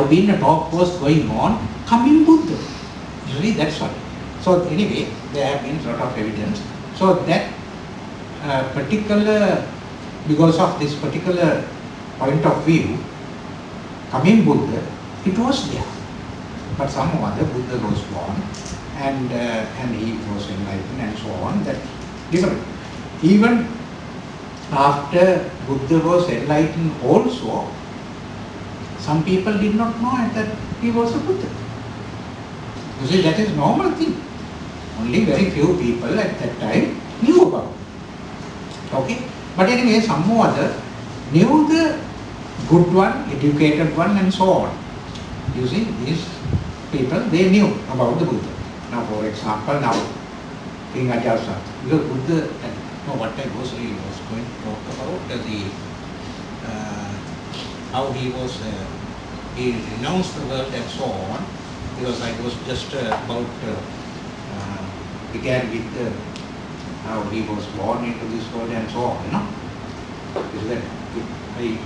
been a talk was going on, coming Buddha. Usually that's all. So anyway, there have been sort of evidence. So that because of this particular point of view, coming Buddha, it was there. But some other Buddha was born, and he was enlightened and so on. That different. Even after Buddha was enlightened also, some people did not know that he was a Buddha. You see, that is normal thing. Only very few people at that time knew about it. Okay? But anyway, some other knew the good one, educated one and so on. You see, these people, they knew about the Buddha. Now, for example, now, King Ajasatha, because Buddha, what I was going to talk about, how he renounced the world and so on, because I was just began with how he was born into this world and so on, you know. Is that I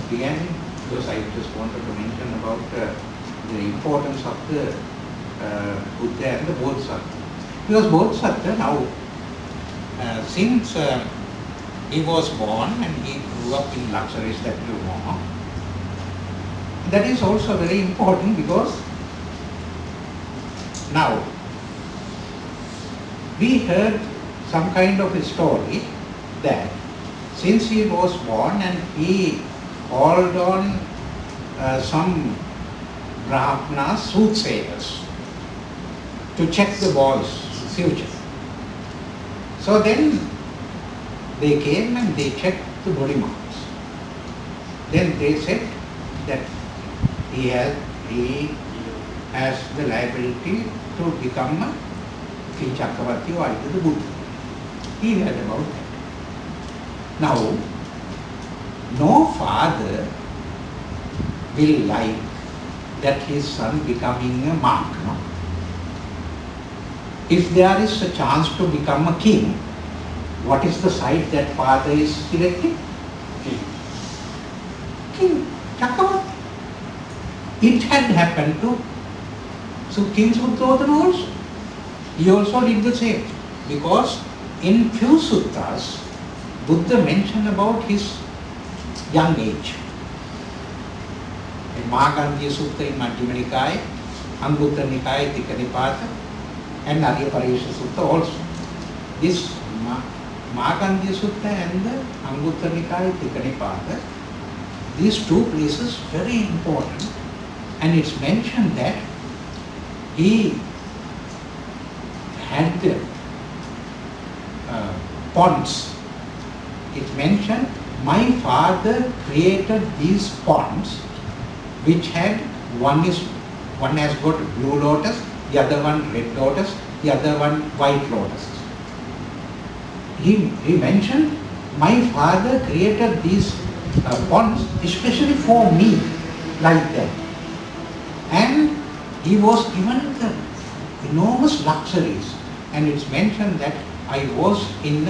began because I just wanted to mention about the importance of the Buddha and the Bodhisattva. Because Bodhisattva now, since he was born and he grew up in luxuries that you know, that is also very important because now we heard some kind of a story that since he was born and he called on some Brahmana soothsayers to check the boy's future. So then they came and they checked the body marks. Then they said that he has the liability to become a King Chakravarti or either the Buddha. He heard about that. Now, no father will like that his son becoming a monk. No? If there is a chance to become a king, what is the side that father is selecting? King Chakravarti. It had happened to King Suddhodana also. He also did the same, because in few sutras, Buddha mentioned about his young age. In Mahagandhiya Sutta in Majjhima Nikaya, Anguttara Nikaya, Tikka Nipata, and Arya Pariyesha Sutta also. This Mahagandhiya Sutta and the Anguttara Nikaya, Tikka Nipata, these two places very important, and it's mentioned that he had the ponds. It mentioned, my father created these ponds which had, one has got blue lotus, the other one red lotus, the other one white lotus. He mentioned, my father created these ponds especially for me, like that. And he was given the enormous luxuries, and it's mentioned that I was in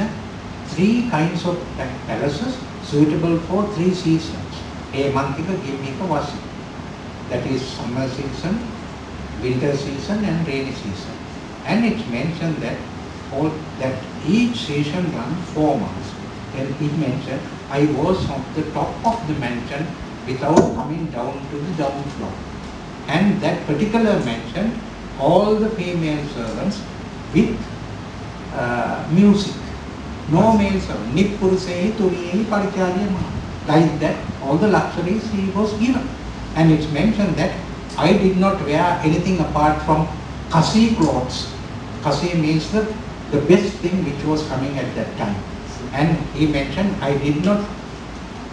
3 kinds of palaces suitable for 3 seasons, Hemantika, Gimmika, Vasika. That is summer season, winter season and rainy season. And it's mentioned that each season runs 4 months. Then he mentioned, I was on the top of the mansion without coming down to the down floor. And that particular mentioned all the female servants with music. No male servant. Nippurusehi turiyehi paricharyama. Like that, all the luxuries he was given. And it's mentioned that I did not wear anything apart from kasi clothes. Kasi means the best thing which was coming at that time. And he mentioned I did not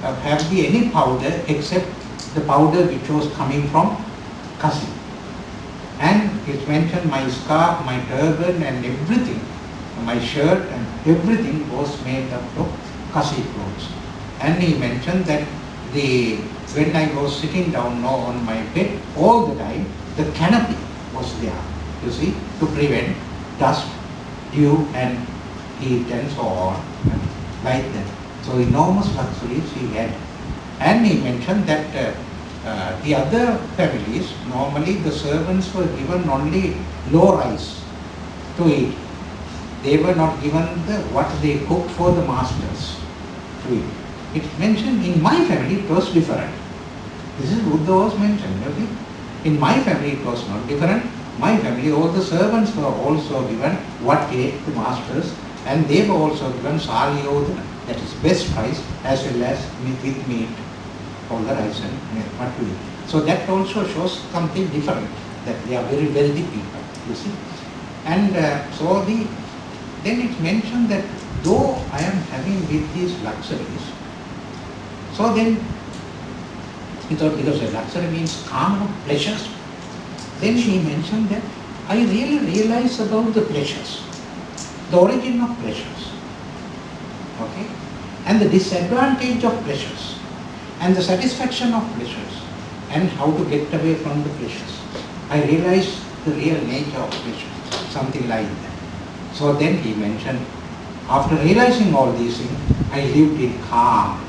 have any powder except the powder which was coming from kasi. And it's mentioned my scarf, my turban and everything, my shirt and everything was made up of kasi clothes. And he mentioned that when I was sitting down now on my bed, all the time the canopy was there, you see, to prevent dust, dew and heat and so on, like that. So enormous luxuries he had. And he mentioned that The other families, normally the servants were given only low rice to eat. They were not given what they cooked for the masters to eat. It's mentioned in my family it was different. This is Buddha was mentioned. Okay? In my family it was not different. My family, all the servants were also given what ate the masters, and they were also given saliyodana, that is best rice, as well as with meat, all the rice and what to eat. So that also shows something different, that they are very wealthy people, you see. And then it's mentioned that though I am having with these luxuries, so then he thought, because a luxury means calm pleasures, then he mentioned that I really realize about the pleasures, the origin of pleasures, okay, and the disadvantage of pleasures, and the satisfaction of pleasures, and how to get away from the pleasures. I realize the real nature of pleasure, something like that. So then he mentioned, after realizing all these things, I lived in calm,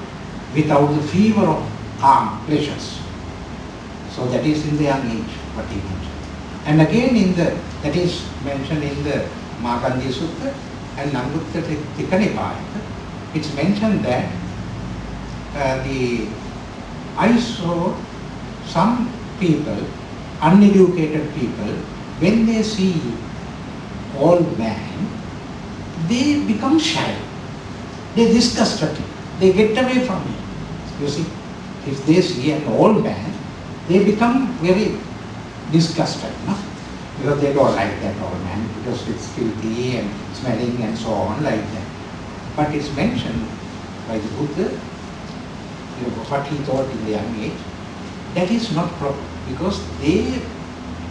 without the fever of calm pleasures. So that is in the young age, what he mentioned. And again that is mentioned in the Magandhi Sutta and Nambutta Tikkanipaya. It's mentioned that I saw some people, uneducated people, when they see old man, they become shy. They disgusted. They get away from him. You see, if they see an old man, they become very disgusted, no? Because they don't like that old man, because it's filthy and smelling and so on, like that. But it's mentioned by the Buddha, what he thought in the young age, that is not proper, because they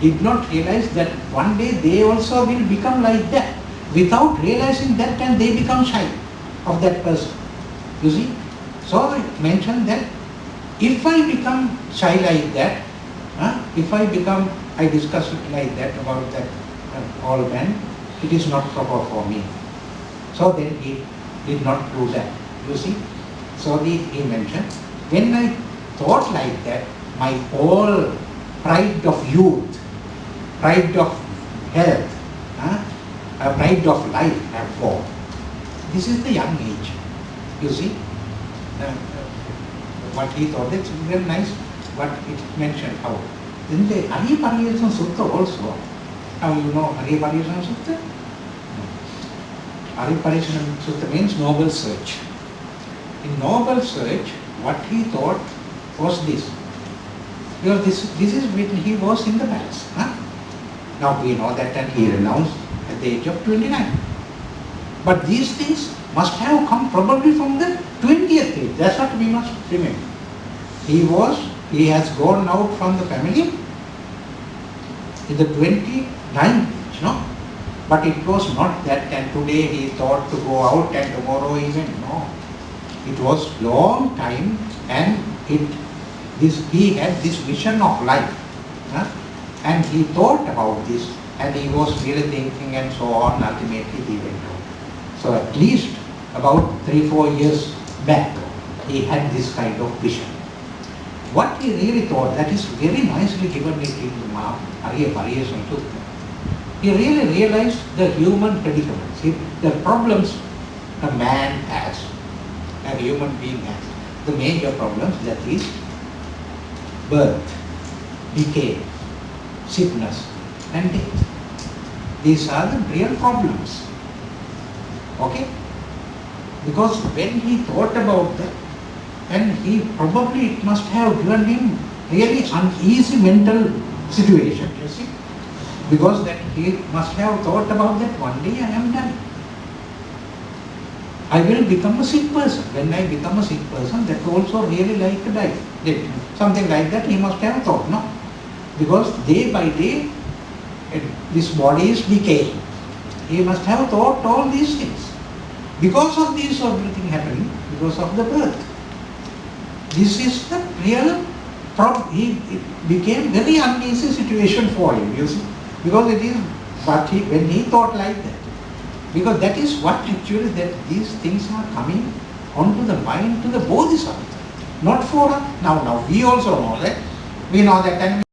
did not realize that one day they also will become like that. Without realizing that, and they become shy of that person. You see? So it mentioned that if I become shy like that, I discuss it like that about that old man, it is not proper for me. So then he did not do that. You see? So he mentioned, when I thought like that, my whole pride of youth, pride of health, pride of life have gone. This is the young age. You see? What he thought, it's very nice what it mentioned how. In the Ariya Pariyesana Sutta also, now you know Ariya Pariyesana Sutta? Ariya Pariyesana Sutta means noble search. In noble search, what he thought was this. Because this is when he was in the palace. Now we know that, and he renounced at the age of 29. But these things must have come probably from the 20th age. That's what we must remember. He has gone out from the family in the 29th age, no? But it was not that, and today he thought to go out and tomorrow even, no. It was long time, and he had this vision of life. And he thought about this, and he was really thinking and so on. Ultimately he went out. So at least about 3-4 years back, he had this kind of vision. What he really thought, that is very nicely given in the Ariya Pariyesana Sutta. He really realized the human predicaments, the problems a man has, a human being has. The major problems, that is birth, decay, sickness and death. These are the real problems. Okay? Because when he thought about that, and he probably, it must have given him really uneasy mental situation, you see. Because that he must have thought about that, one day I am done. I will become a sick person. When I become a sick person, that also really like a die. Something like that he must have thought, no? Because day by day, this body is decaying. He must have thought all these things. Because of this everything happening, because of the birth. This is the real problem. It became very uneasy situation for him, you see. Because it is what when he thought like that. Because that is what actually that these things are coming onto the mind to the Bodhisattva. Not for us. Now we also know that We know that, and